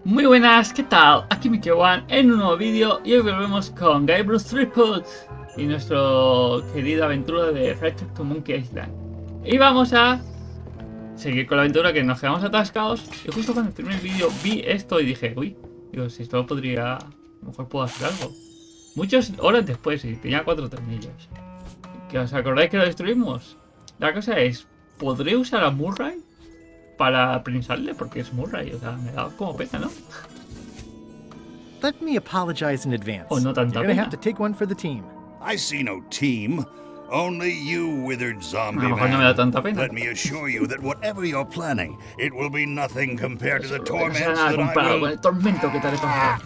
Muy buenas, ¿qué tal? Aquí One en un nuevo vídeo y hoy volvemos con Gabriel's Tripod y nuestro querido aventura de Return to Monkey Island. Y vamos a seguir con la aventura, que nos quedamos atascados. Y justo cuando terminé el vídeo vi esto y dije, uy, digo, si esto podría, a lo mejor puedo hacer algo. Muchas horas después y tenía 4 tornillos. ¿Que os acordáis que lo destruimos? La cosa es, ¿podré usar a Murray para prensarle? Porque es Murray, o sea, me da como pena, ¿no? Let me apologize in advance. Oh, no tanta You're gonna pena. have to take one for the team. I see no team. Only you, withered zombie A lo mejor no me da man. tanta pena. Let me assure you that whatever you're planning, it will be nothing compared to the No será torments nada that I comparado con will... el tormento que te haré pasar.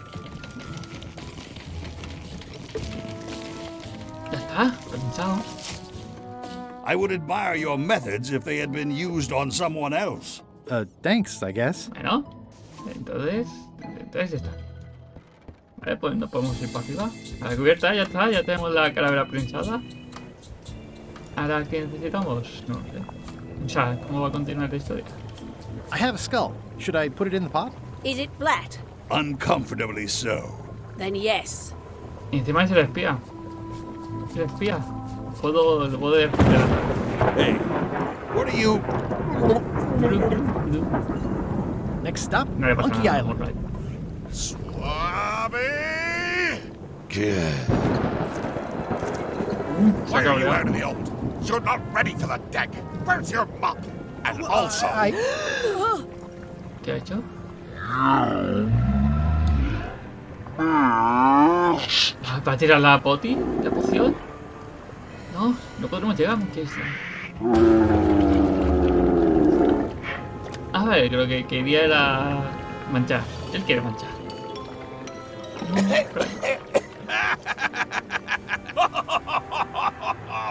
Ya está, pensado. I would admire your methods if they had been used on someone else. Thanks, I guess. Bueno, entonces ya está. Vale, pues no podemos ir para arriba. A la cubierta, ya está, ya tenemos la calavera prensada. Ahora, ¿qué necesitamos? No sé. O sea, ¿cómo va a continuar la historia? I have a skull. Should I put it in the pot? Is it flat? Uncomfortably so. Then yes. Y encima es el espía. El espía. Puedo recuperar. Hey, what are you... Next stop, No le pasa Monkey nada, Island. Murray. Swabby! Good. Se ha cabreado. of the old? You're not ready for the deck. Where's your mop? And also, ¿Qué ha hecho? ¿Para tirar la poti? ¿La poción? No, no podremos llegar a Monkey Island. A ver, creo que quería era manchar. Él quiere manchar.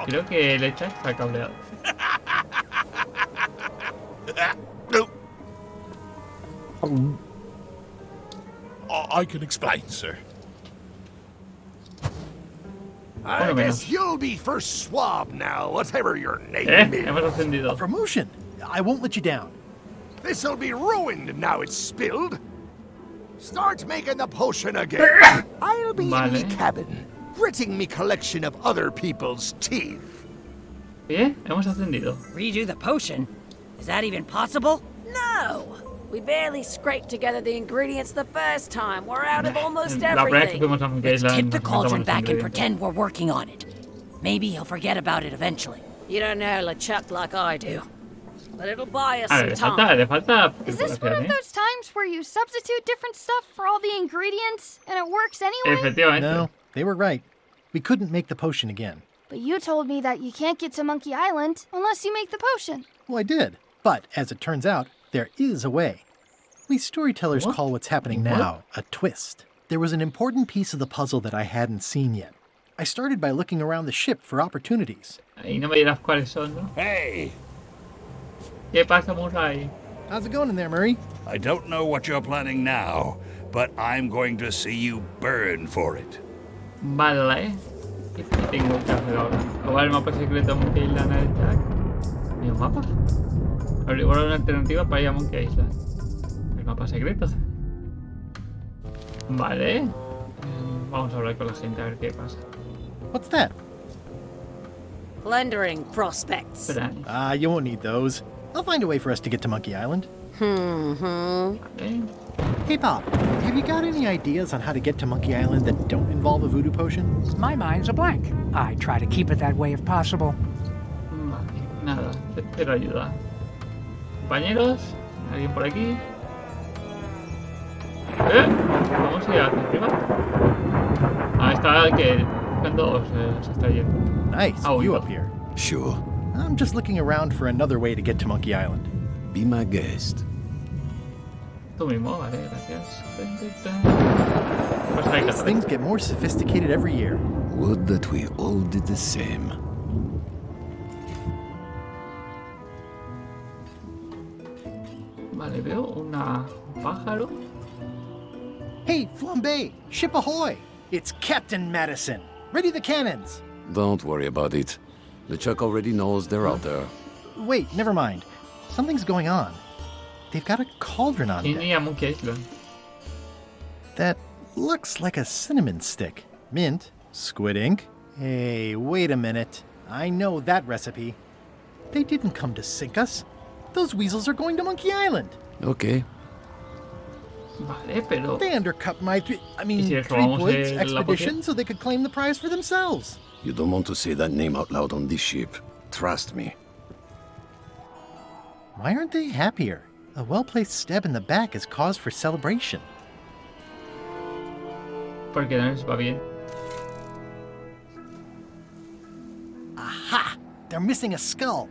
Creo que el Echa está cabreado. I can explain, sir. I Bueno, guess menos. you'll be first swab now, whatever your name is. Hemos ascendido. Promotion. I won't let you down. This'll be ruined now it's spilled. Start making the potion again. I'll be Vale. in me cabin, gritting me collection of other people's teeth. Bien, hemos ascendido. Redo the potion? Is that even possible? No! We barely scraped together the ingredients the first time. We're out of almost La primera vez que everything. fuimos a Monkey Let's Island. tip the nos cauldron matamos back and ingredientes. pretend we're working on it. Maybe he'll forget about it eventually. You don't know LeChuck like I do. But it'll buy us A some ver, time. le falta Is this one preparación, of those times where you substitute different stuff for all the ingredients and it works anyway? Efectivamente. No, they were right. We couldn't make the potion again. But you told me that you can't get to Monkey Island unless you make the potion. Well, I did. But as it turns out, there is a way. We storytellers What? call what's happening What? now a twist. There was an important piece of the puzzle that I hadn't seen yet. I started by looking around the ship for opportunities. Ahí no me dirás cuáles son, ¿no? Hey, ¿Qué pasa, Murray? How's it going in there, Murray? I don't know what you're planning now, but I'm going to see you burn for it. Vale. ¿Qué tengo que hacer ahora? ¿Probar el mapa secreto de Monkey Island al Jack? ¿Mi mapa? Averiguar una alternativa para ir a Monkey Island. El mapa secreto. Vale. Vamos a hablar con la gente a ver qué pasa. What's that? Plundering prospects. Espera. You won't need those. I'll find a way for us to get to Monkey Island. Vale. Hey, Pop, have you got any ideas on how to get to Monkey Island that don't involve a voodoo potion? My mind's a blank. I try to keep it that way if possible. Vale. Nada. Espero ayuda. Compañeros. ¿Alguien por aquí? Vamos a ir hacia arriba. Ah, está que cuando se está yendo. Nice, Oh, you yeah. up here. Sure. I'm just looking around for another way to get to Monkey Island. Be my guest. Tú mismo, vale, gracias. Pues ahí These está. things get more sophisticated every year. Would that we all did the same. Vale, veo un pájaro. Hey, Flambe, ship ahoy! It's Captain Madison. Ready the cannons. Don't worry about it. LeChuck already knows they're out there. Wait, never mind. Something's going on. They've got a cauldron on ¿Quién deck. iría a Monkey Island? That looks like a cinnamon stick. Mint, squid ink. Hey, wait a minute. I know that recipe. They didn't come to sink us. Those weasels are going to Monkey Island. Okay. Vale, pero... They undercut my si les Three robamos Woods la expedition poción? so they could claim the prize for themselves. You don't want to say that name out loud on this ship. Trust me. Why aren't they happier? A well-placed stab in the back is cause for celebration. Porque no les va bien. Aha! They're missing a skull.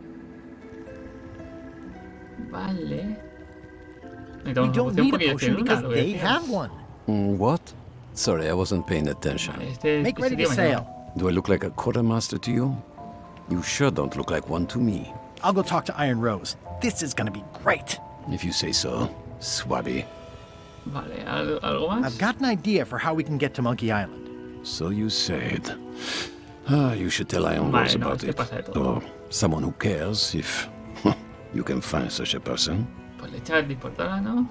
Vale. We don't need a potion because they have one. What? Sorry, I wasn't paying attention. Make ready to sail. Do I look like a quartermaster to you? You sure don't look like one to me. I'll go talk to Iron Rose. This is gonna be great. If you say so, Swabby. Vale, ¿algo más? I've got an idea for how we can get to Monkey Island. So you said. You should tell Iron Vale, Rose no, about es que it. pasa de todo. Or someone who cares, if you can find such a person. Pues le echar el disparatada, ¿no?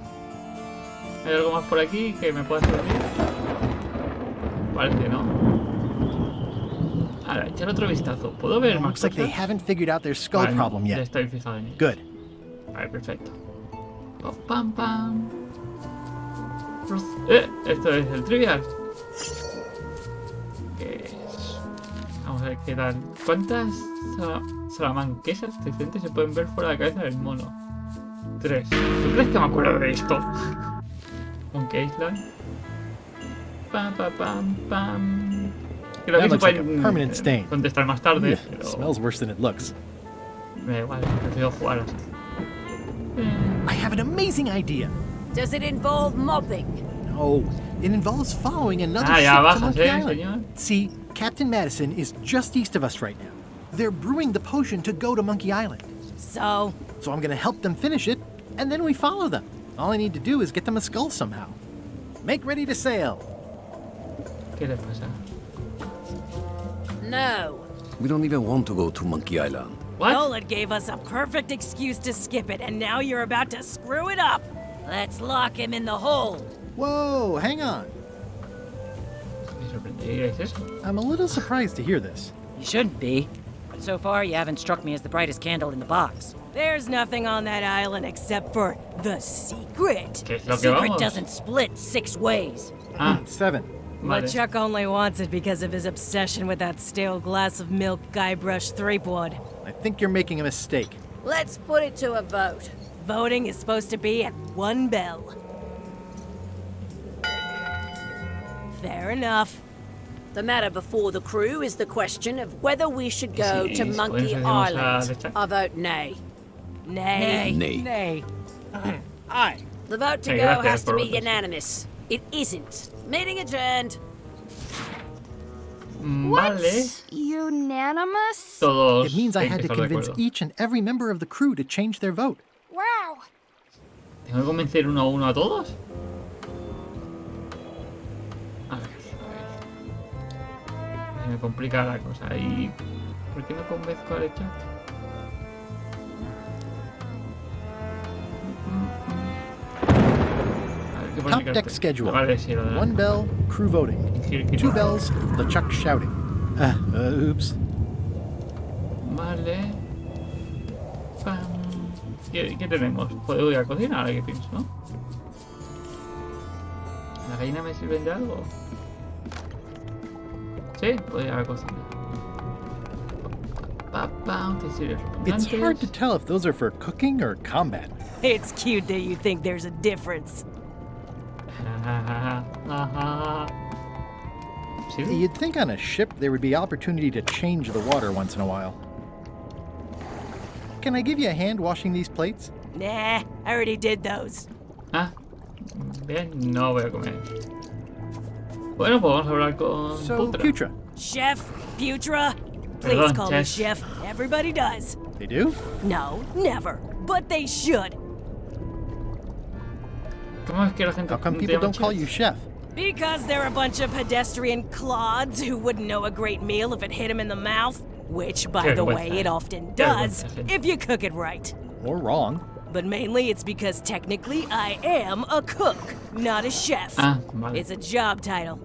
¿Hay algo más por aquí que me pueda servir? Parece, ¿no? Ahora, echar otro vistazo. ¿Puedo ver más Looks like they cosas? haven't figured out their skull Vale, problem ya yet. estoy fijado en ello. Good. Vale, perfecto. Pam, pam. Esto es el trivial. ¿Qué es? Vamos a ver qué tal. ¿Cuántas salamanquesas decentes se pueden ver fuera de la cabeza del mono? 3. ¿Tú crees que me acuerdo de esto? Monkey Island. Pam, pam, pam, pam. Creo que That se looks like a pueden permanent stain. contestar más tarde, Ugh, pero smells worse than it looks. me da igual, prefiero jugar así. I have an amazing idea. Does it involve mobbing? No, it involves following another Ah, ya ship to bajas, Monkey Island. señor. See, Captain Madison is just east of us right now. They're brewing the potion to go to Monkey Island. So, So I'm gonna help them finish it, and then we follow them. All I need to do is get them a skull somehow. Make ready to sail. ¿Qué le pasa? no. We don't even want to go to Monkey Island. What? Nolan gave us a perfect excuse to skip it, and now you're about to screw it up. Let's lock him in the hold. Whoa, hang on. Me sorprendería, ¿es eso? I'm a little surprised to hear this. You shouldn't be. But so far, you haven't struck me as the brightest candle in the box. There's nothing on that island except for the secret. ¿Qué es The lo que secret vamos? doesn't split 6 ways. Ah, 7. vale. LeChuck only wants it because of his obsession with that stale glass of milk Guybrush Threepwood. I think you're making a mistake. Let's put it to a vote. Voting is supposed to be at 1 bell. Fair enough. The matter before the crew is the question of whether we should go Sí, to pues Monkey hacemos a Island. LeChuck. I vote nay. Nay. Nay. Nay. Aye. The vote to Hey, go gracias has to por be votar. unanimous. It isn't. Meeting adjourned. What? Vale. Unanimous? Todos It means I tienen had que to estar de convince acuerdo. each and every member of the crew to change their vote. Wow. ¿Tengo que convencer uno a uno a todos? A ver. Se me complica la cosa. ¿Y por qué no convenzco a LeChuck? A ver, ¿qué pone Top en el deck cartel? schedule. Vale, sí, lo de la- 1 bell, crew voting. Fingir que 2 no. bells, LeChuck shouting. Oops. Vale. Pam. ¿Qué tenemos? Puedo ir a cocinar, ahora que pienso, ¿no? ¿La gallina me sirven de algo? Sí, puedo ir a la cocina. Utensilios It's hard to repugnantes. tell if those are for cooking or combat. It's cute that you think there's a difference. ¿Sí? You'd think on a ship there would be opportunity to change the water once in a while. Can I give you a hand washing these plates? Nah, I already did those. Ah, bien, no voy a comer. Bueno, pues vamos a hablar con So, Putra. Putra, Chef, Putra, please Perdón, call me chef. Chef. Everybody does. they do? No, never. But they should. ¿Cómo es que la gente How come te people llama don't call chef? you chef? Because they're a bunch of pedestrian clods who wouldn't know a great meal if it hit them in the mouth. Which, by Qué the vergüenza, way, it often Qué does vergüenza, sí. if you cook it right. Or wrong? but mainly it's because technically I am a cook, not a chef. Ah, vale. It's a job title.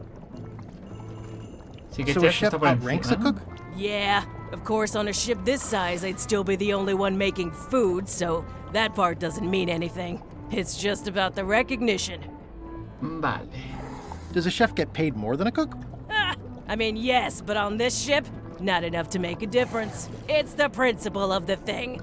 Sí que So a chef chef está por outranks a encima, cook? Yeah, of course on a ship this size I'd still be the only one making food, so that part doesn't mean anything. It's just about the recognition. Vale. Does a chef get paid more than a cook? I mean, yes, but on this ship, not enough to make a difference. It's the principle of the thing.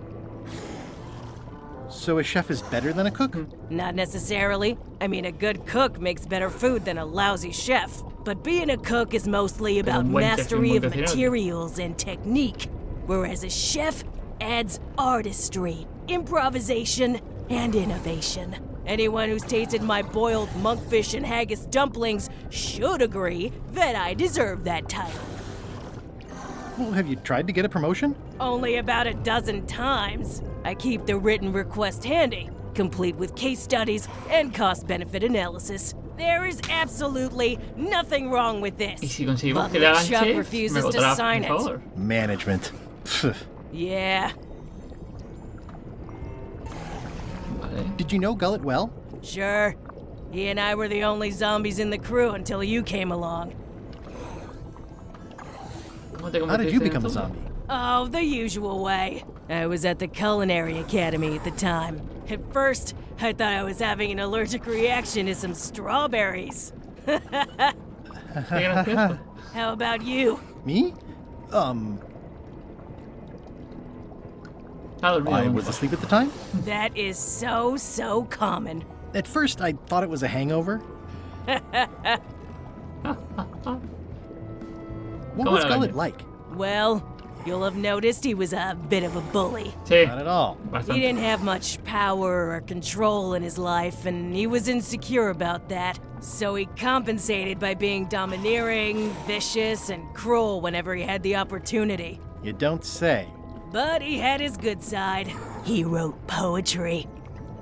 So a chef is better than a cook? Not necessarily. I mean, a good cook makes better food than a lousy chef. But being a cook is mostly about Un buen chef y un mastery buen of cocinero. materials and technique, whereas a chef adds artistry, improvisation, and innovation. Anyone who's tasted my boiled monkfish and haggis dumplings should agree that I deserve that title. Well, have you tried to get a promotion? Only about a dozen times. I keep the written request handy, complete with case studies and cost-benefit analysis. There is absolutely nothing wrong with Y this. si conseguimos But que le hagan Chuck chef, me refuses to votará, sign por it. favor. Management. Pfft. Yeah, Vale. Did you know Gullet well? sure. He and I were the only zombies in the crew until you came along. ¿Cómo te How did you convertiste en become a todo? zombie? Oh, the usual way. I was at the Culinary Academy at the time. At first, I thought I was having an allergic reaction to some strawberries. Qué gracioso. How about you? Me? Ah, dormido, I bueno. was asleep at the time. That is so common. At first, I thought it was a hangover. What ¿Cómo was era el Gullet baño? like? Well, you'll have noticed he was a bit of a bully. Sí, Not at all. He bastante. didn't have much power or control in his life, and he was insecure about that. So he compensated by being domineering, vicious, and cruel whenever he had the opportunity. You don't say. But he had his good side. He wrote poetry.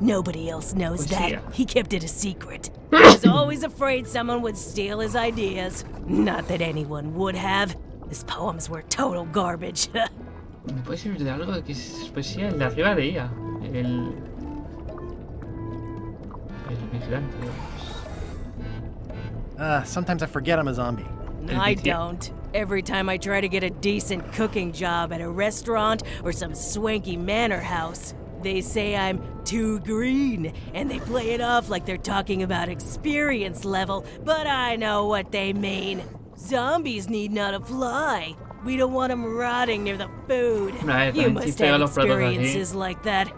Nobody else knows Poesía. that. He kept it a secret. He was always afraid someone would steal his ideas. Not that anyone would have. His poems were total garbage. ¿Me puede servir de algo que es poesía? El de arriba leía. El vigilante, digamos. Sometimes I forget I'm a zombie. I don't. Every time I try to get a decent cooking job at a restaurant or some swanky manor house, they say I'm too green, and they play it off like they're talking about experience level, but I know what they mean. Zombies need not apply. We don't want them rotting near the food. Right, You right. must Sí, pega have los platos así. experiences like that.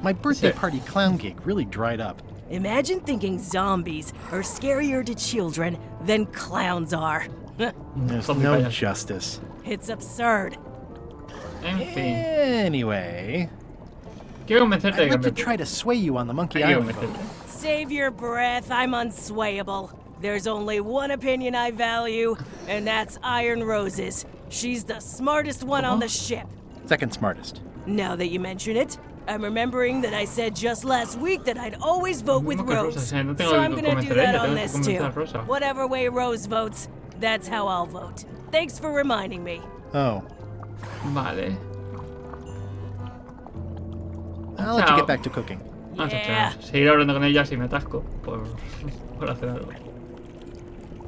My birthday Sí. party clown gig really dried up. Imagine thinking zombies are scarier to children than clowns are. There's Zombie no payaso. justice. It's absurd. En fin. Anyway, Quiero convencerte de I'd like to cambiar. try to sway you on the Monkey Quiero Island vote. convencerte. Save your breath, I'm unswayable. There's only one opinion I value, and that's Iron Rose's. She's the smartest one on the ship. Second smartest. Now that you mention it, I'm remembering that I said just last week that I'd always vote with No, que Rosa, Rose. o sea, no tengo So que I'm gonna do convencer a that ella, on tengo que this convencer too. a Rosa. Whatever way Rose votes, that's how I'll vote. Thanks for reminding me. Oh, Vale. I'll let you Chao. get back to cooking. Vamos a Yeah. echar. Seguir hablando con ella si me atasco por hacer algo.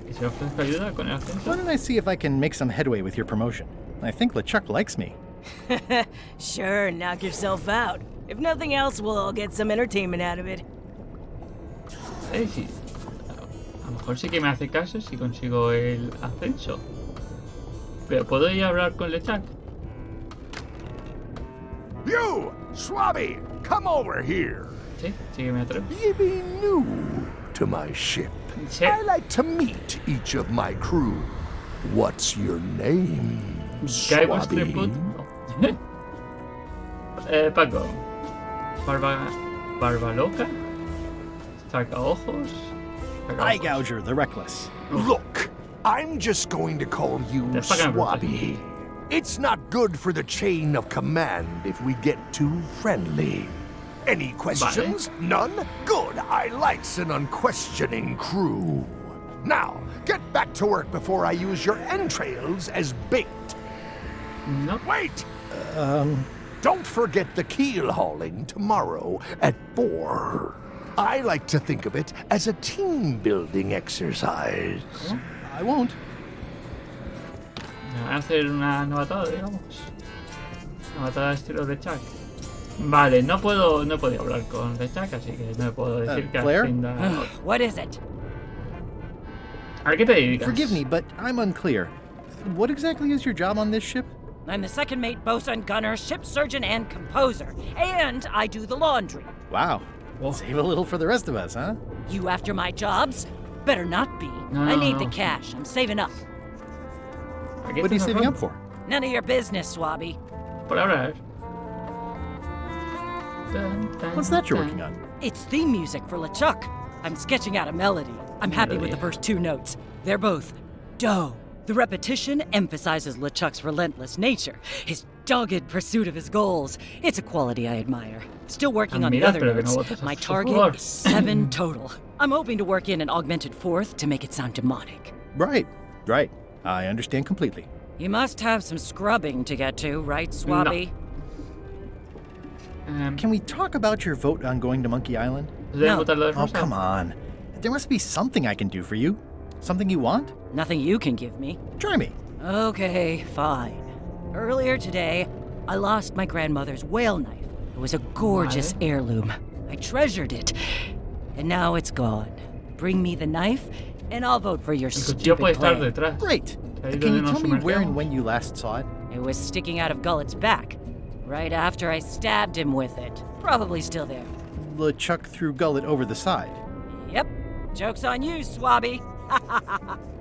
¿Y si ofrezco ayuda con el Why ascenso? don't I see if I can make some headway with your promotion? I think LeChuck likes me. Sure, knock yourself out. If nothing else, we'll all get some entertainment out of it. Sí. A lo mejor sí que me hace caso si consigo el ascenso. Pero ¿puedo ir a hablar con LeChuck? You, Swabby, come over here. Sí, sí que me atrevo. Ye be new to my ship. Sí. I like to meet each of my crew. What's your name, Guybrush Swabby? Threepwood. No. Paco. Barba loca. Saca ojos. Saca Eye ojos. Gouger, the Reckless. Look, I'm just going to call you That's fucking Swabby. It's not good for the chain of command if we get too friendly. Any questions? None? Good. I likes an unquestioning crew. Now, get back to work before I use your entrails as bait. No. Wait! Don't forget the keel hauling tomorrow at 4. I like to think of it as a team-building exercise. I won't. Me van a hacer una novatada, digamos. Novatada de estilo de Chuck. Vale, no puedo hablar con The Chuck, así que no puedo decir que Claire? ascienda. What is it? ¿A qué te dedicas? Forgive me, but I'm unclear. What exactly is your job on this ship? I'm the second mate, bosun, gunner, ship surgeon, and composer. And I do the laundry. Wow. Whoa. Save a little for the rest of us, huh? You after my jobs? Better not be. No, I need no. the cash. I'm saving up. ¿A qué What are you estás saving ahorrando? up for? None of your business, Swabby. Por ahora. What's that you're working on? It's theme music for LeChuck. I'm sketching out a melody. I'm happy with the first 2 notes. They're both do. The repetition emphasizes LeChuck's relentless nature, his dogged pursuit of his goals. It's a quality I admire. Still working on the Admiras, other pero que no notes. votas a My su target favor. is 7 total. I'm hoping to work in an augmented 4th to make it sound demonic. Right. I understand completely. You must have some scrubbing to get to, right, Swabby? Can we talk about your vote on going to Monkey Island? No. Oh, come on. There must be something I can do for you. Something you want? Nothing you can give me. Try me. Okay, fine. Earlier today, I lost my grandmother's whale knife. It was a gorgeous heirloom. I treasured it. And now it's gone. Bring me the knife, and I'll vote for your El cuchillo puede stupid estar plan. detrás. Great. Ahí Can donde you nos tell me where and sumergimos. when you last saw it? It was sticking out of Gullet's back, right after I stabbed him with it. Probably still there. LeChuck threw Gullet over the side. Yep. Joke's on you, Swabby.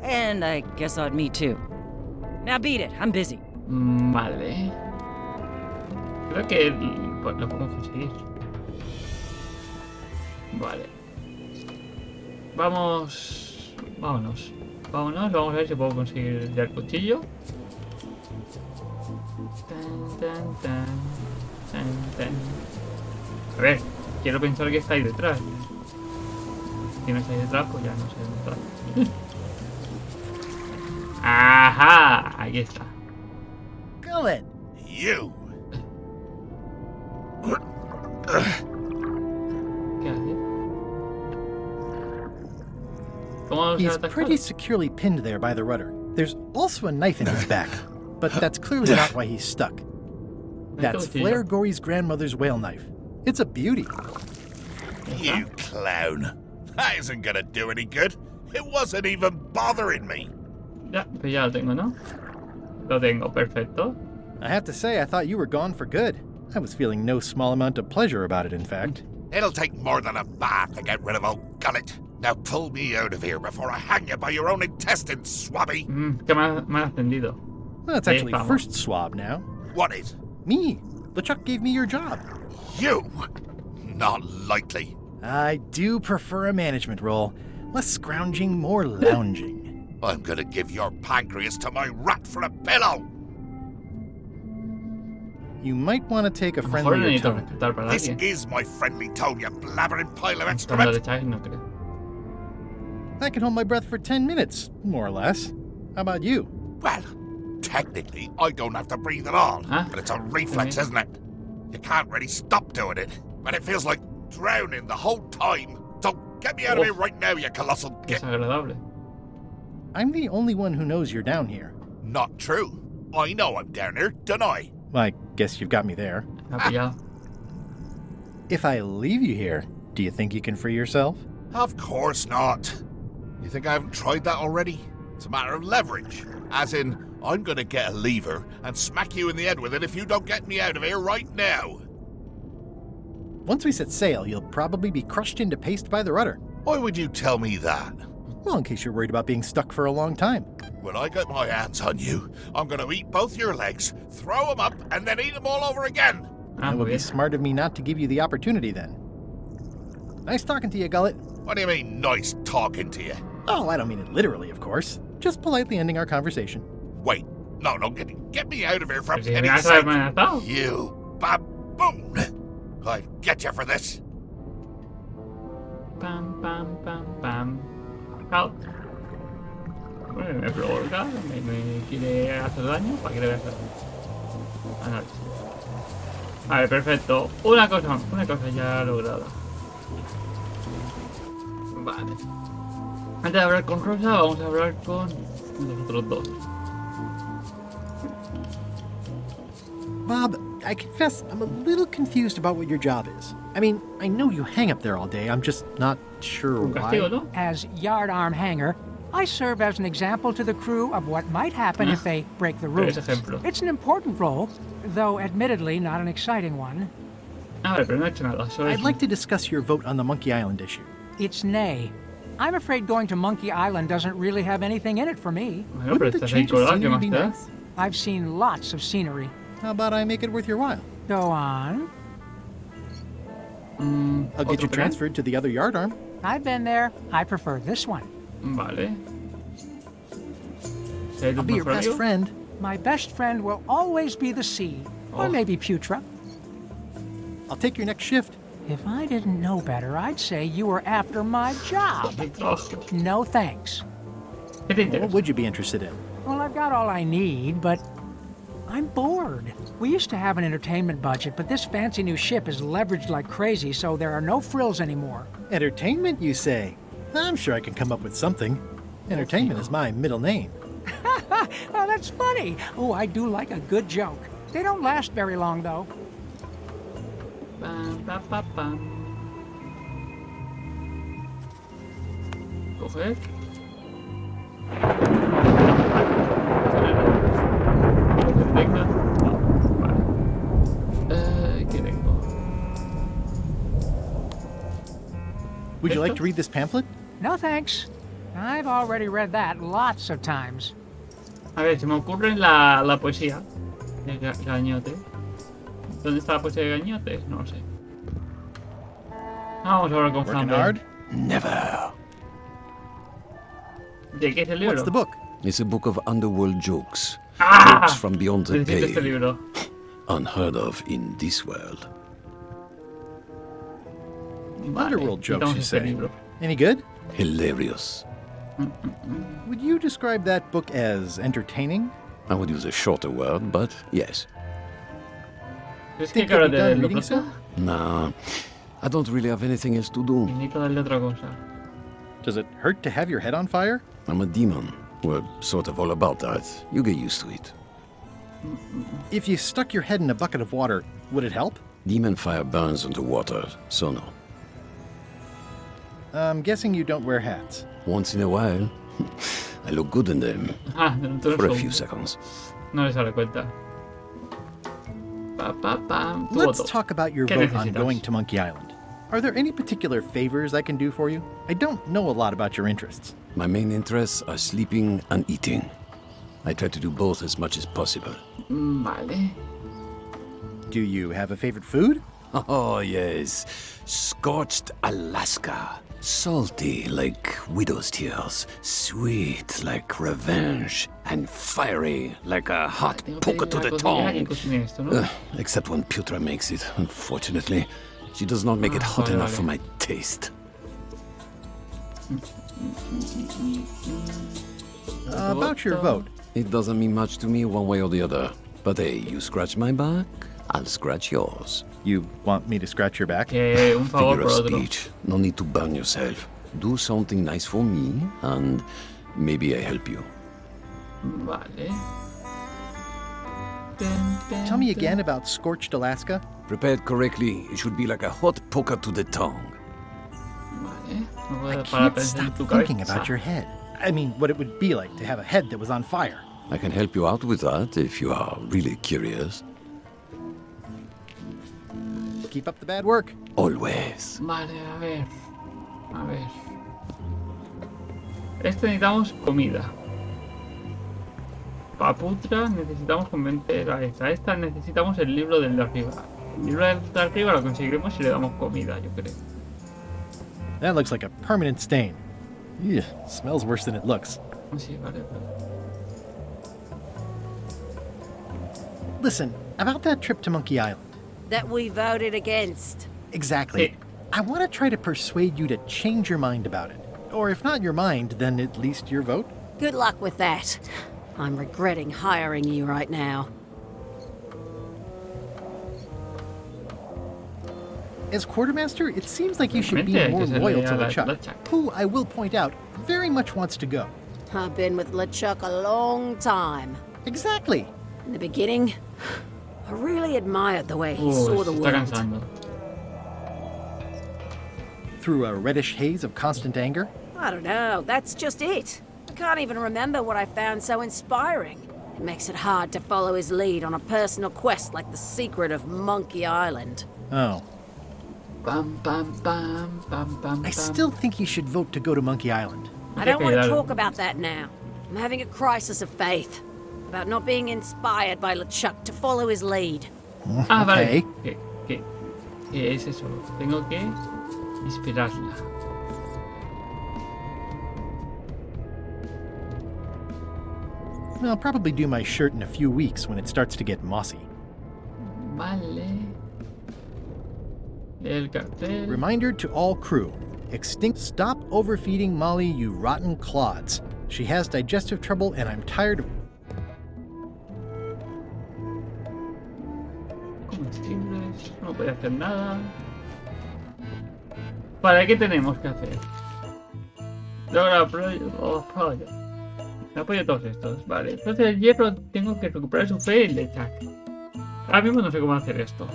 And I guess on me too. Now beat it, I'm busy. Vale. Creo que lo podemos conseguir. Vale. Vámonos. Vamos a ver si puedo conseguir ya el cuchillo. Tan. A ver, quiero pensar que está ahí detrás. Si no está ahí detrás, pues ya no sé dónde está. ¡Ajá! Ahí está. Gullet! You! ¿Qué hace? ¿Cómo se He's ataca? pretty securely pinned there by the rudder. There's also a knife in his back, but that's clearly not why he's stuck. That's Flair Gory's grandmother's whale knife. It's a beauty. You clown. That isn't gonna do any good. It wasn't even bothering me. Ya, pues ya lo tengo, ¿no? Lo tengo, perfecto. I have to say, I thought you were gone for good. I was feeling no small amount of pleasure about it, in fact. It'll take more than a bath to get rid of old Gullet. Now pull me out of here before I hang you by your own intestines, Swabby. Que me han ascendido. Well, that's Ahí actually estamos. first swab now. What is? Me. LeChuck gave me your job. You? Not likely. I do prefer a management role. Less scrounging, more lounging. I'm gonna give your pancreas to my rat for a pillow. You might want to take a A lo mejor friendlier necesito tone. rescatar para This alguien. is my friendly tone, you blabbering pile of Cuando le excrement. echáis, no creo. I can hold my breath for 10 minutes, more or less. How about you? Well, technically, I don't have to breathe at all. Huh? But it's a reflex, isn't it? You can't really stop doing it. But it feels like drowning the whole time. So get me out of here right now, you colossal git. Desagradable. I'm the only one who knows you're down here. Not true. I know I'm down here, don't I? Well, I guess you've got me there. Me ha pillado. If I leave you here, do you think you can free yourself? Of course not. You think I haven't tried that already? It's a matter of leverage. As in, I'm gonna get a lever and smack you in the head with it if you don't get me out of here right now. Once we set sail, you'll probably be crushed into paste by the rudder. Why would you tell me that? Well, in case you're worried about being stuck for a long time. When I get my hands on you, I'm gonna eat both your legs, throw them up, and then eat them all over again. Ah, It muy would be bien. smart of me not to give you the opportunity then. Nice talking to you, Gullet. What do you mean, nice talking to you? Oh, I don't mean it literally, of course. Just politely ending our conversation. Wait, no, get me out of here for Pero si me pity's has sake. amenazado. You baboon! I'll get you for this. Pam. Chao. Bueno, me provoca, me quiere hacer daño, ¿para qué le voy a hacer? Análisis. Vale, perfecto. Una cosa ya lograda. Vale. Antes de hablar con Rosa, vamos a hablar con los otros dos. Bob, I confess I'm a little confused about what your job is. I mean, I know you hang up there all day. I'm just not sure Un castigo, why. ¿no? As yardarm hanger, I serve as an example to the crew of what might happen if they break the rules. ejemplo. It's an important role, though admittedly not an exciting one. A ver, pero no he hecho nada. Solo I'd es- like to discuss your vote on the Monkey Island issue. It's nay. I'm afraid going to Monkey Island doesn't really have anything in it for me. Bueno, pero Wouldn't the estás ahí change of colgado, ¿qué scenery más be te da? nice? I've seen lots of scenery. How about I make it worth your while? Go on. I'll get you ¿Otro plan? transferred to the other yardarm. I've been there. I prefer this one. Vale. ¿Eres I'll tu be your mejor best amigo? friend. My best friend will always be the sea, or Oh. maybe Putra. I'll take your next shift. If I didn't know better, I'd say you were after my job. El trabajo. No thanks. ¿Qué te What interesa? would you be interested in? Well, I've got all I need, but I'm bored. We used to have an entertainment budget, but this fancy new ship is leveraged like crazy, so there are no frills anymore. Entertainment, you say? I'm sure I can come up with something. Entertainment is my middle name. Oh, that's funny. Oh, I do like a good joke. They don't last very long, though. Pam, pam, pam, pam. Coger. Venga. No, vale. ¿Qué tengo? Would you like Esto? to read this pamphlet? No thanks. I've already read that lots of times. A ver, se me ocurre la poesía de Gañote. ¿Dónde está la poesía de Gañote? No lo sé. Vamos a hablar con Working Fran. hard? Never. ¿De qué es el libro? What's the book? It's a book of underworld jokes. ¡Ah! Jokes from beyond the Necesito este pale. libro. Unheard of in this world. Vale, Underworld jokes, necesitamos you este say? libro. Any good? Hilarious. Would you describe that book as entertaining? I would use a shorter word, but yes. ¿Crees que Think ahora you'll be de done lo reading próximo? soon? Nah, I don't really have anything else to do. Necesito darle otra cosa. Does it hurt to have your head on fire? I'm a demon. We're sort of all about that. You get used to it. If you stuck your head in a bucket of water, would it help? Demon fire burns underwater, so no. I'm guessing you don't wear hats. Once in a while, I look good in them Ah, durante un for a few segundo. seconds. No le sale cuenta. Pa, pa, pam. Tu Let's voto. talk about your ¿Qué vote on necesitas? going to Monkey Island. Are there any particular favors I can do for you? I don't know a lot about your interests. My main interests are sleeping and eating. I try to do both as much as possible. Vale. Do you have a favorite food? Oh, yes. Scorched Alaska. Salty like widow's tears. Sweet like revenge. And fiery like a hot Tengo que poker to ir a the la cocinera que tongue. cocine esto, ¿no? Except when Putra makes it, unfortunately. She does not make it hot vale, enough vale. for my taste. About your vote. It doesn't mean much to me one way or the other. But hey, you scratch my back, I'll scratch yours. You want me to scratch your back? Que un favor Figure por of otro. speech. No need to burn yourself. Do something nice for me, and maybe I help you. Vale. Tell me again about Scorched Alaska. Prepared correctly, it should be like a hot poker to the tongue. Vale. No I puedo parar a can't pensar en stop tu thinking cabeza. about your head. I mean, what it would be like to have a head that was on fire. I can help you out with that if you are really curious. Keep up the bad work. Always. Vale, a ver. A ver. Este necesitamos comida. Para Putra necesitamos convencer a esta. Esta necesitamos el libro del de arriba. El libro del de arriba lo conseguiremos si le damos comida, yo creo. That looks like a permanent stain. Ugh, smells worse than it looks. Sí, vale. Listen, about that trip to Monkey Island. That we voted against. Exactly. Hey. I want to try to persuade you to change your mind about it. Or if not your mind, then at least your vote. Good luck with that. I'm regretting hiring you right now. As quartermaster, it seems like you should be Realmente hay more que serle loyal to a la LeChuck, LeChuck. who, I will point out, very much wants to go. I've been with LeChuck a long time. Exactly. In the beginning, I really admired the way he saw Se the está world. cansando. Through a reddish haze of constant anger, I don't know, that's just it. I can't even remember what I found so inspiring. It makes it hard to follow his lead on a personal quest like the secret of Monkey Island. oh, Pam, pam, pam, pam, pam, I pam. still think you should vote to go to Monkey Island. I don't want to Claro. talk about that now. I'm having a crisis of faith about not being inspired by LeChuck to follow his lead. Ah, vale. Okay. ¿Qué es eso? Tengo que inspirarla. I'll probably do my shirt in a few weeks when it starts to get mossy. Vale. El cartel. Reminder to all crew. Extinct. Stop overfeeding Molly, you rotten clods. She has digestive trouble and I'm tired of... Comestibles. No puede hacer nada. Vale, ¿qué tenemos que hacer? Logra apoyo. Apoyo a todos estos. Vale. Entonces el hierro tengo que recuperar su fe en LeChuck. Ahora mismo no sé cómo hacer esto.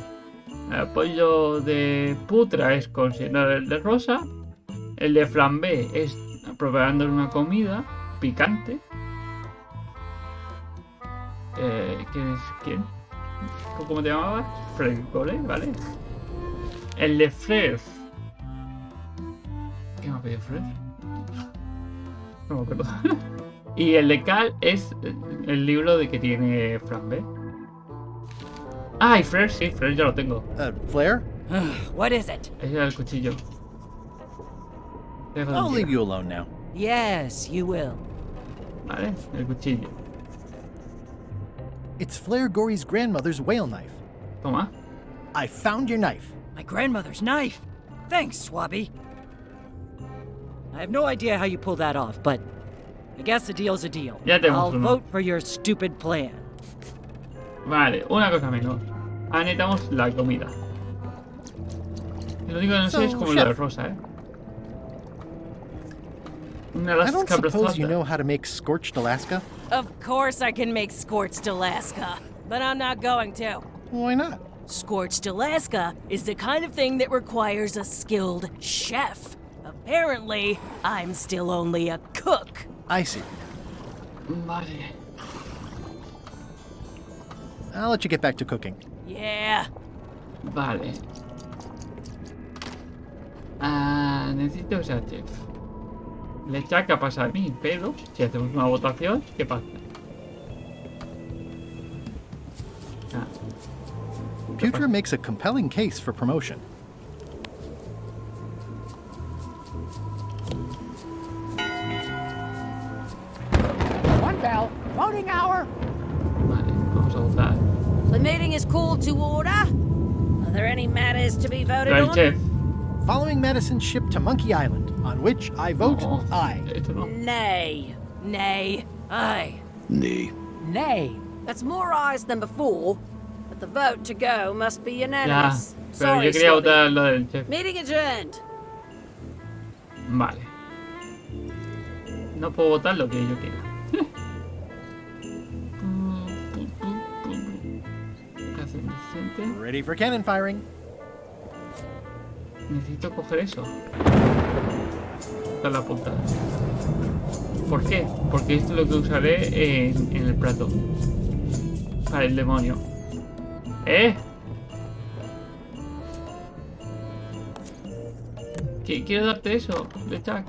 El apoyo de Putra es considerar el de Rosa. El de Flambé es preparándole una comida picante. ¿Quién? ¿Cómo te llamabas? Fregole, ¿vale? El de Fred. ¿Qué me ha pedido Fred? No me acuerdo. Y el de Cal es el libro de que tiene Flambé. Ah, y Fred, sí, Fred ya lo tengo. Flair? What is it? Ese era el cuchillo. I'll leave you alone now. Yes, you will. Vale, el cuchillo. It's Flair Gory's grandmother's whale knife. Toma. I found your knife. My grandmother's knife. Thanks, Swabby. I have no idea how you pulled that off, but I guess a deal's a deal. Ya tenemos I'll uno. vote for your stupid plan. Vale, una cosa menos. Ahora necesitamos la comida. Lo único que no sé es como la de Rosa, ¿eh? Una I don't Alaska suppose you Brasata. know how to make scorched Alaska? Of course I can make scorched Alaska, but I'm not going to. Why not? Scorched Alaska is the kind of thing that requires a skilled chef. Apparently, I'm still only a cook. I see. Vale. I'll let you get back to cooking. Yeah. Vale. Ah, necesito esa chef. LeChuck pasa a mí, pero si hacemos una votación, ¿qué pasa? Ah, Putra makes a compelling case for promotion. One bell. Voting hour. vale, vamos a votar. The meeting is called to order. Are there any matters to be voted El on? chef. Following Madison's ship to Monkey Island, on which I vote No, aye. esto no. Nay. Nay. Aye. Nay. Nay. That's more ayes than before, but the vote to go must be Ya, unanimous. pero Sorry, yo quería Swabby. votar lo del chef. Meeting adjourned. Vale. No puedo votar lo que yo quiera. ¿Qué hace Vicente? Ready for cannon firing. Necesito coger eso. Está la punta. ¿Por qué? Porque esto es lo que usaré en el plato. Para el demonio. ¿Eh? Quiero darte eso, LeChuck.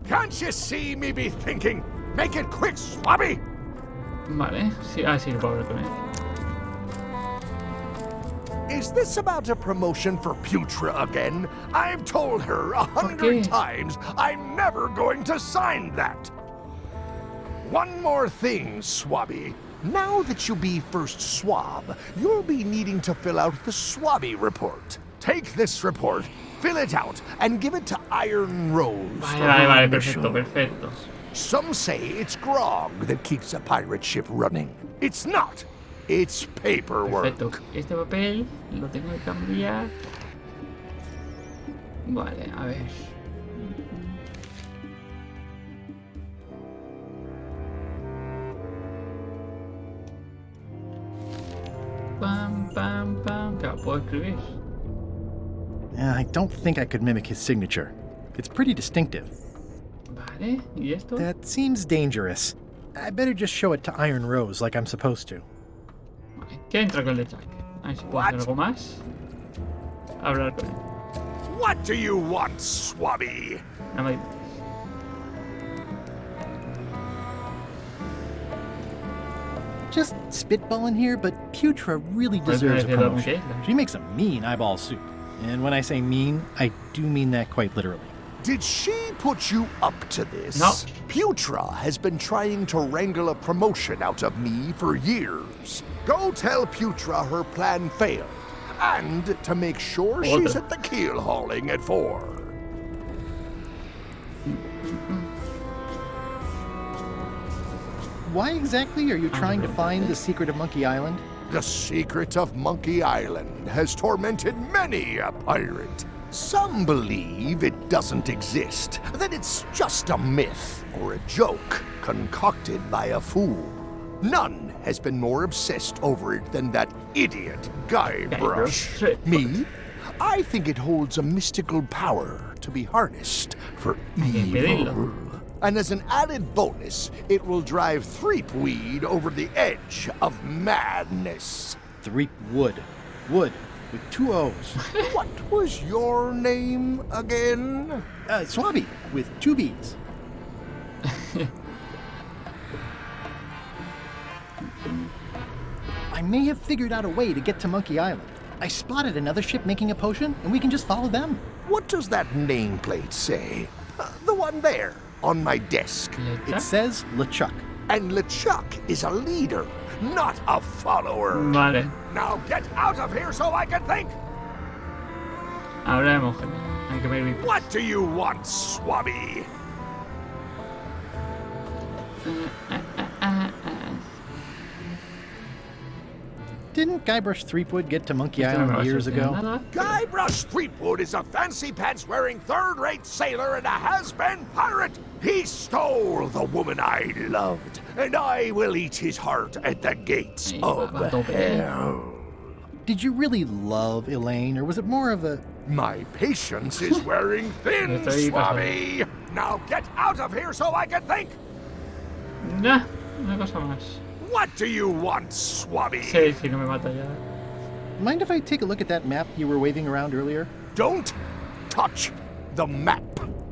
Can't you see me be thinking? Make it quick, Swabby! Vale. Sí, sí, lo puedo hablar con él. Is this about a promotion for Putra again? I've told her 100 qué? times I'm never going to sign that. One more thing, Swabby. Now that you'll be first swab, you'll be needing to fill out the Swabby report. Take this report, fill it out, and give it to Iron Rose. for her Vale, mission. perfecto. Some say it's grog that keeps a pirate ship running. It's not. It's paperwork. Perfecto. Este papel lo tengo que cambiar Vale, a ver. Pam, pam, pam. Claro, puedo escribir. I don't think I could mimic his signature. It's pretty distinctive. Vale, ¿y esto? That seems dangerous. I better just show it to Iron Rose like I'm supposed to. Vale, ¿qué entra con el Jack? A ver si puedo hacer algo más. Hablar con él. What do you want, Swabby? No me Just spitballing here, but Putra really deserves a promotion. She makes a mean eyeball soup. And when I say mean, I do mean that quite literally. Did she put you up to this? No. Putra has been trying to wrangle a promotion out of me for years. Go tell Putra her plan failed. And to make sure she's at the keel hauling at 4. Why exactly are you trying to find the secret of Monkey Island? The secret of Monkey Island has tormented many a pirate. Some believe it doesn't exist, that it's just a myth or a joke concocted by a fool. None has been more obsessed over it than that idiot Guybrush. Me? I think it holds a mystical power to be harnessed for evil. And as an added bonus, it will drive Threepweed over the edge of madness. Threepwood. Wood. With 2 O's. What was your name again? Swabby. With 2 B's. I may have figured out a way to get to Monkey Island. I spotted another ship making a potion, and we can just follow them. What does that nameplate say? The one there, on my desk. It says LeChuck. And LeChuck is a leader, not a follower. Vale. Now get out of here so I can think! Ahora hemos hay que ver. What do you want, Swabby? Didn't Guybrush Threepwood get to Monkey Island years ago? Guybrush Threepwood is a fancy-pants-wearing third-rate sailor and a has-been pirate. He stole the woman I loved, and I will eat his heart at the gates of hell. Did you really love Elaine, or was it more of a... My patience is wearing thin, Swabby. Now get out of here so I can think. Nah, una cosa más. What do you want, Swabby? Sí, si no me mata ya. Mind if I take a look at that map you were waving around earlier? Don't touch the map.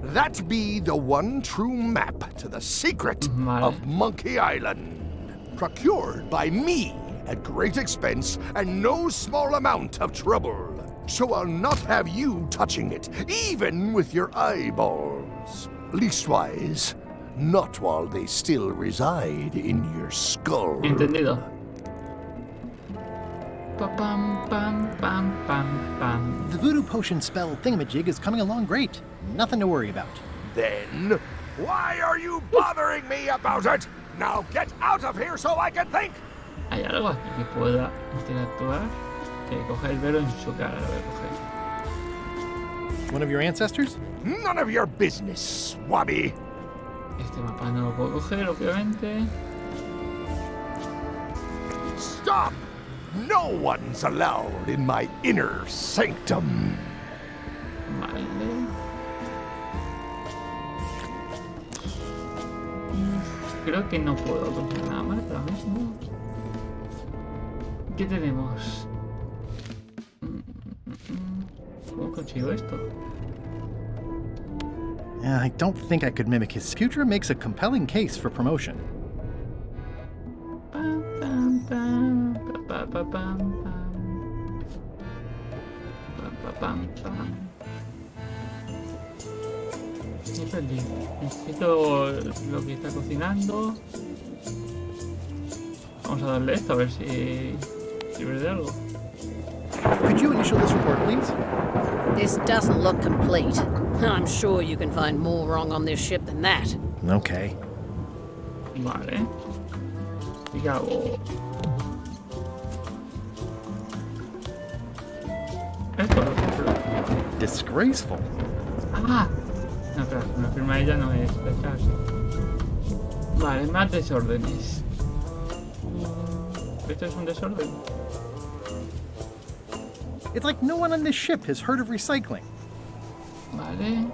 That be the one true map to the secret of Monkey Island. Procured by me at great expense and no small amount of trouble. So I'll not have you touching it, even with your eyeballs. Leastwise, not while they still reside in your skull. Entendido. Pam, pam, pam, pam, pam. The voodoo potion spell thingamajig is coming along great. Nothing to worry about. Then, why are you bothering me about it? Now get out of here so I can think! ¿Hay algo aquí que pueda interactuar? Que coge el velo en su cara, lo voy a coger. One of your ancestors? None of your business, Swabby. Este mapa no lo puedo coger, obviamente. Stop! No one's allowed in my inner sanctum. Vale. Creo que no puedo conseguir nada más ahora mismo. ¿Qué tenemos? ¿Cómo consigo esto? I don't think I could mimic his. Putra makes a compelling case for promotion. Pam, pam, pam, pam, pam, pam, pam, pam, pam. Me perdí. Necesito lo que está cocinando. Vamos a darle esto a ver si sirve de algo. Could you initial this report, please? This doesn't look complete. I'm sure you can find more wrong on this ship than that. Okay. Vale. ¿Y qué hago? Esto, por ejemplo. Disgraceful. ¡Ah! No, claro, una firma ella no es dejarse. Vale, más desórdenes. Esto es un desorden. It's like no one on this ship has heard of recycling. Vale.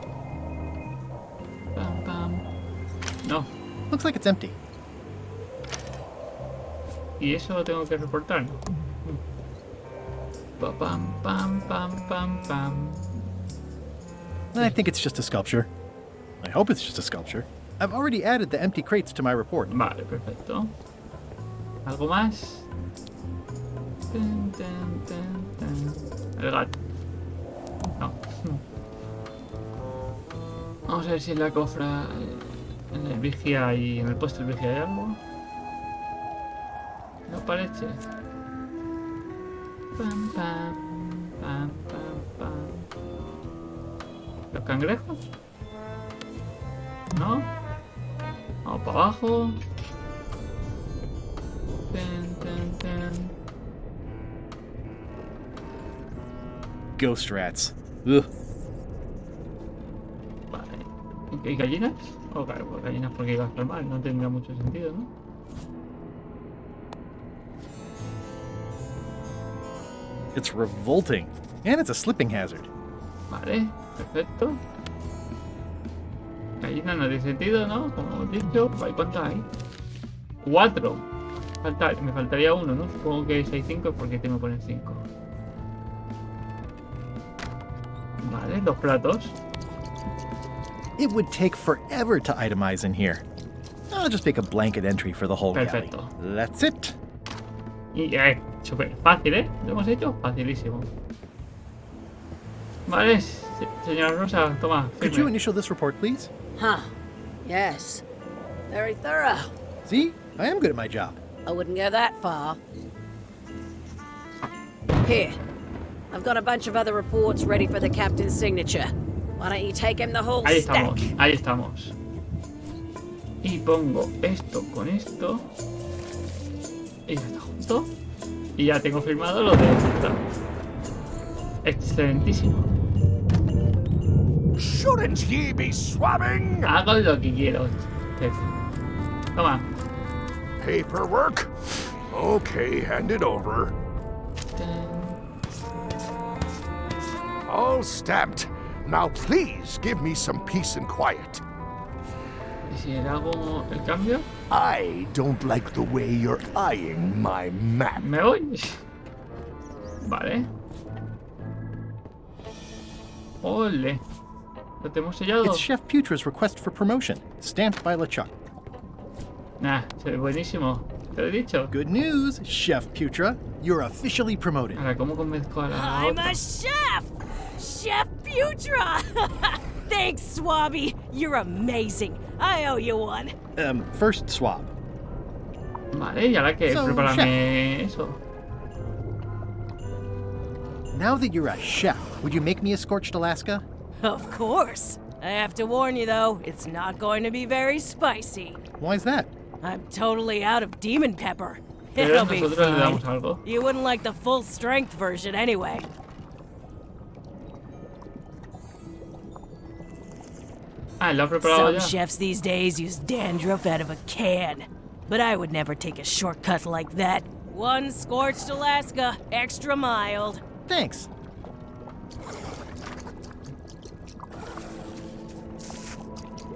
Pam, pam. No. Looks like it's empty. Y eso lo tengo que reportar. Pa, pam, pam, pam, pam, pam. I think it's just a sculpture. I hope it's just a sculpture. I've already added the empty crates to my report. Vale, perfecto. ¿Algo más? Tan, tan, tan, tan. El gato. No. Vamos a ver si en la cofra, en el vigía y en el puesto del vigía hay algo. No parece. Pam, pam, pam, pam, pam. ¿Los cangrejos? ¿No? Vamos para abajo. Ten, ten, ten. Ghost rats. Ugh. Vale. ¿Y gallinas? Oh, claro, pues gallinas porque iba a estar mal. No tendría mucho sentido, ¿no? It's revolting. And it's a slipping hazard. Vale, perfecto. Gallina no tiene sentido, ¿no? Como hemos dicho. ¿Cuántas hay? 4. Me faltaría uno, ¿no? Supongo que 6, 5 porque tengo que poner 5. Vale, 2 platos. It would take forever to itemize in here. I'll just make a blanket entry for the whole Perfecto. galley. That's it. Y súper fácil, ¿eh? Lo hemos hecho facilísimo. Vale, señora Rosa, toma. Could you initial this report, please? Huh. Yes. Very thorough. See? I am good at my job. I wouldn't go that far. Here. I've got a bunch of other reports ready for the captain's signature. Why don't you take him the whole Ahí stack? estamos, ahí estamos. Y pongo esto con esto. Y ya está junto. Y ya tengo firmado lo de esta. Excelentísimo. Shouldn't ye be swabbing? Hago lo que quiero, jefe. Toma. Paperwork? Okay, hand it over. All stamped. Now please give me some peace and quiet. ¿Y si le hago el cambio? I don't like the way you're eyeing my map. Me voy. Vale. Ole. ¿Lo tenemos sellado? It's Chef Putra's request for promotion, stamped by LeChuck. Nah, se ve buenísimo. Te lo he dicho. Good news, Chef Putra. You're officially promoted. Ahora, ¿cómo convenzco a la I'm otra? a chef! Chef Putra! Thanks, Swabby. You're amazing. I owe you one. First swab. Vale, y ahora que So, prepárame eso. Now that you're a chef, would you make me a scorched Alaska? Of course. I have to warn you, though, it's not going to be very spicy. Why's that? I'm totally out of demon pepper. Pero It'll be nosotros le damos fine. algo. You wouldn't like the full strength version anyway. Ah, lo ha preparado Some ya. chefs these days use dandruff out of a can. But I would never take a shortcut like that. One scorched Alaska, extra mild. Thanks.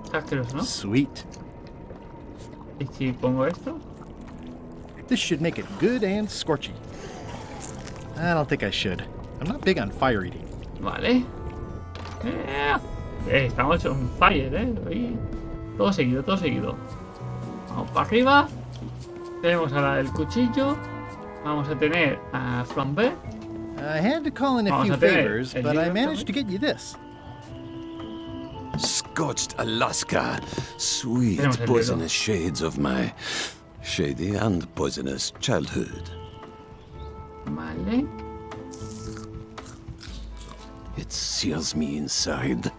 Está asqueroso, ¿no? Sweet. ¿Y si pongo esto? This should make it good and scorchy. I don't think I should. I'm not big on fire eating. Vale. Estamos on fire, Hoy todo seguido, todo seguido. Vamos para arriba. Tenemos ahora el cuchillo. Vamos a tener a flambé. I had to call in a Vamos few a tener favors, el but I libro managed to también. get you this. Scorched Alaska. Sweet, Tenemos el poisonous shades of my shady and poisonous childhood. Vale. It seals me inside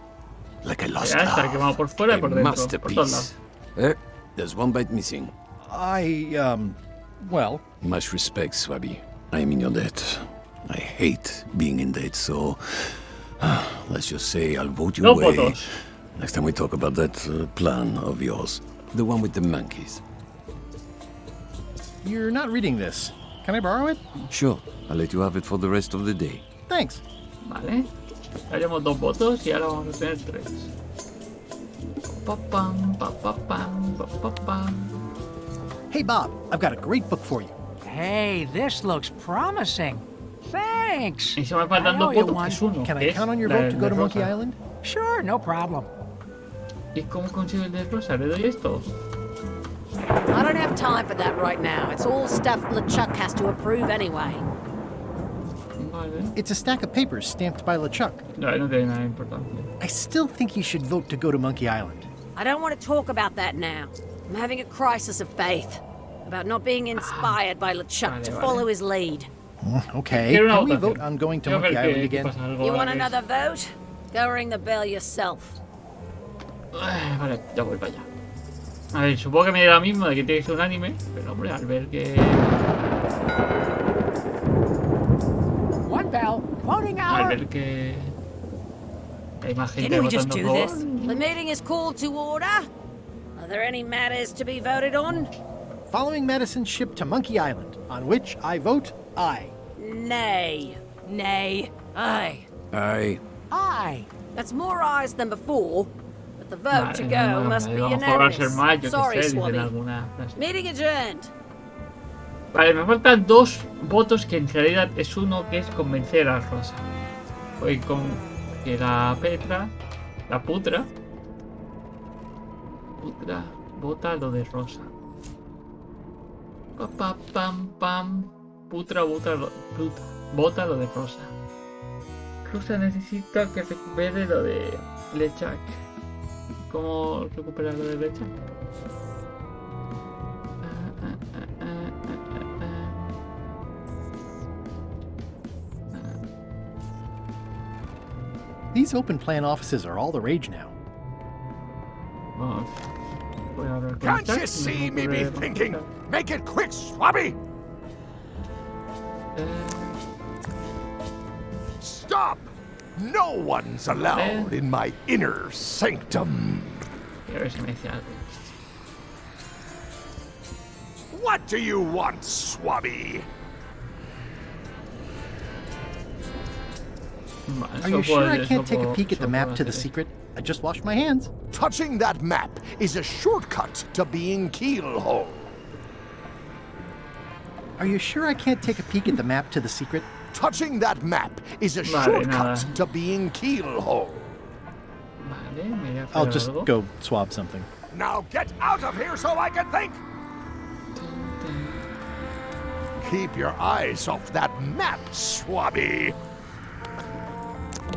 like I lost Ya está love. quemado por fuera y A por dentro. Por todos lados. masterpiece. There's one bite missing. Well, Much respect, Swabby. I am in your debt. I hate being in debt, so let's just say I'll vote you No away. votos. Next time we talk about that plan of yours. The one with the monkeys. You're not reading this. Can I borrow it? Sure, I'll let you have it for the rest of the day. Thanks. Vale. Haremos 2 votos y ahora vamos a tener 3. Pa-pam, pa-pa-pam, pa-pa-pam. Hey, Bob, I've got a great book for you. Hey, this looks promising. Thanks. Y se me faltan I 2 owe you votos, que one. es uno. Can que I es count on your la vote to go de to Monkey rosa. Island? Sure, no problem. ¿Y cómo consigo el de rosa? ¿Le doy esto? I don't have time for that right now. It's all stuff LeChuck has to approve anyway. Vale. It's a stack of papers stamped by LeChuck. No, no tiene nada de importancia. I still think he should vote to go to Monkey Island. I don't want to talk about that now. I'm having a crisis of faith about not being inspired by LeChuck Vale, to vale. follow his lead. Okay, Quiero una can we votación. vote on going to Quiero ver Monkey Island qué again? pasa, algo You want a ver. another vote? Go ring the bell yourself. Vale, ya voy para allá. A ver, supongo que me dirá lo mismo de que tiene que ser un anime, pero hombre, al ver que... One bell. Voting Al hour. ver que... hay más gente Didn't we just votando do a this? favor. The meeting is called to order. Are there any matters to be voted on? Following Madison's ship to Monkey Island, on which I vote aye. Nay. Nay. Aye. Aye. Aye. That's more ayes than before, but the vote to Vale, go no, must vale, be a lo mejor va a ser unanimous. más, yo Sorry, que sé, dicen Swabby. alguna frase. Meeting adjourned. Vale, me faltan 2 votos que en realidad es uno que es convencer a Rosa. Voy con que la Petra, la Putra vota lo de Rosa. Pa, pa, pam, pam. Putra vota lo de Rosa. Rosa necesita que recupere lo de LeChuck. ¿Cómo recuperar lo de LeChuck? These open plan offices are all the rage now. Vamos. Voy a hablar con Can't LeChuck, you see mismo me be correo. thinking? Make it quick, Swabby! Stop! No one's allowed in my inner sanctum. Y a ver si me dice algo. What do you want, Swabby? Vale, Are you solo sure puedo- I can't take a solo peek at the puedo map to hacer the esto. secret? I just washed my hands. Touching that map is a shortcut to being keelhole. Are you sure I can't take a peek at the map to the secret? Touching that map is a Vale, shortcut nada. to being keelhole. Vale, me voy a I'll hacer just algo. go swab something. Now get out of here so I can think! Keep your eyes off that map, Swabby.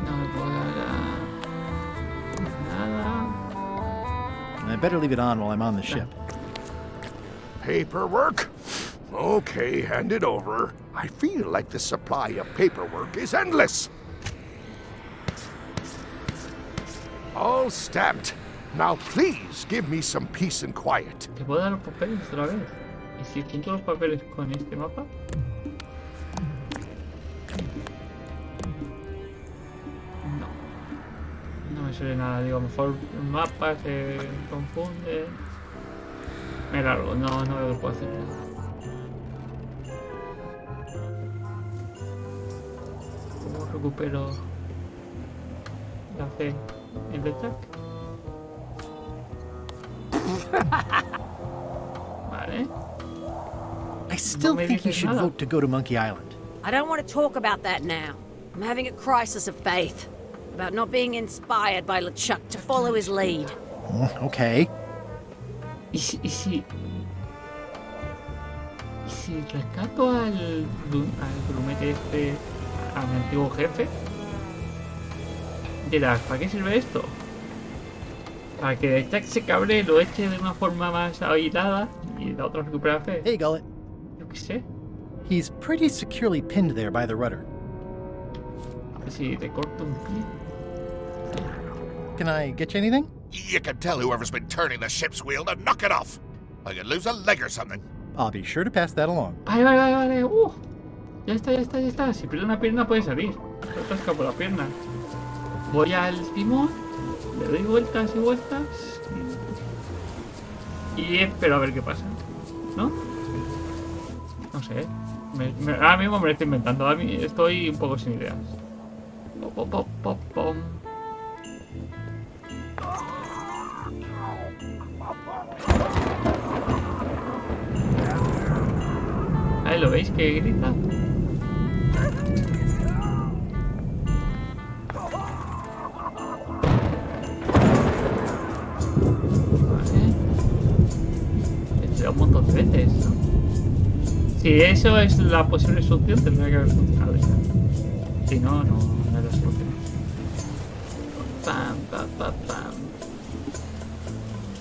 No me puedo dar nada. And I better leave it on while I'm on the ship. Paperwork? Okay, hand it over. I feel like the supply of paperwork is endless. All stamped. Now please give me some peace and quiet. ¿Te puedo dar los papeles otra vez? ¿Y si junto los papeles con este mapa? No. No me suele nada. Digo, a lo mejor un mapa se confunde. Me largo. No veo que puedo hacer nada. ¿Cómo recupero la fe en LeChuck? Vale. I still me think he dices should nada. vote to go to Monkey Island. I don't want to talk about that now. I'm having a crisis of faith about not being inspired by LeChuck to follow his lead. Okay. ¿Y si rescato al grumete este, a mi antiguo jefe? Dirás, ¿para qué sirve esto? Para que LeChuck se cabre, lo eche de una forma más aislada y la otra recupera fe. Hey, Gullet. Yo qué sé. He's pretty securely pinned there by the rudder. Si te corto un pie. Can I get you anything? You can tell whoever's been turning the ship's wheel to knock it off. I could lose a leg or something. I'll be sure to pass that along. Vale. Ya está. Si pierdo una pierna puede salir. Te atasca por la pierna. Voy al timón, le doy vueltas y vueltas y espero a ver qué pasa, ¿no? No sé. Ahora mismo me lo estoy inventando. A mí estoy un poco sin ideas. Pom, pom, pom, pom. Ahí lo veis que grita. Un montón de veces, ¿no? Si eso es la posible solución, tendría que haber funcionado ya. Si no, no es la solución. Pam, pam, pam, pam.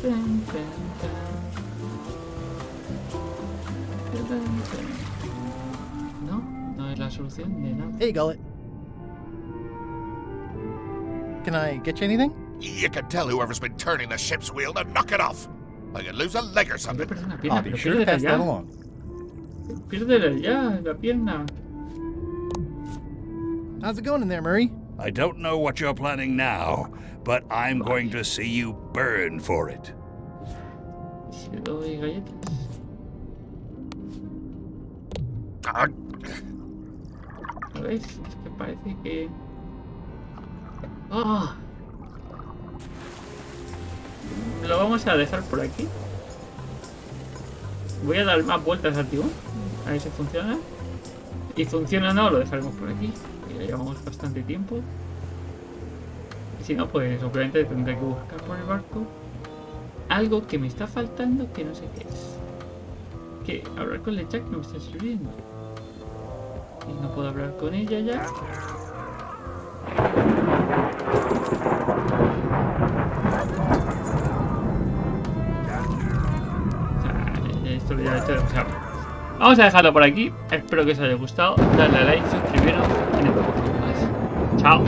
Pam, pam, pam. No, no es la solución de nada. Hey, Gullet. Can I get you anything? You can tell whoever's been turning the ship's wheel to knock it off. I could lose a leg or something. Perdona, pierna, I'll be pero sure to piérdela pass ya. that along. Piérdela ya, la pierna. How's it going in there, Murray? I don't know what you're planning now, but I'm going to see you burn for it. Si le doy galletas. ¿Lo veis? Es que parece que... ¡Ah! Lo vamos a dejar por aquí. Voy a dar más vueltas al timón. A ver si funciona. Y funciona o no, lo dejaremos por aquí. Ya llevamos bastante tiempo. Y si no, pues obviamente tendré que buscar por el barco algo que me está faltando que no sé qué es. Que hablar con LeJack no me está sirviendo. Y no puedo hablar con ella ya. Esto lo ya he hecho demasiado. Vamos a dejarlo por aquí. Espero que os haya gustado. Darle a like, suscribiros y nos vemos más. Chao.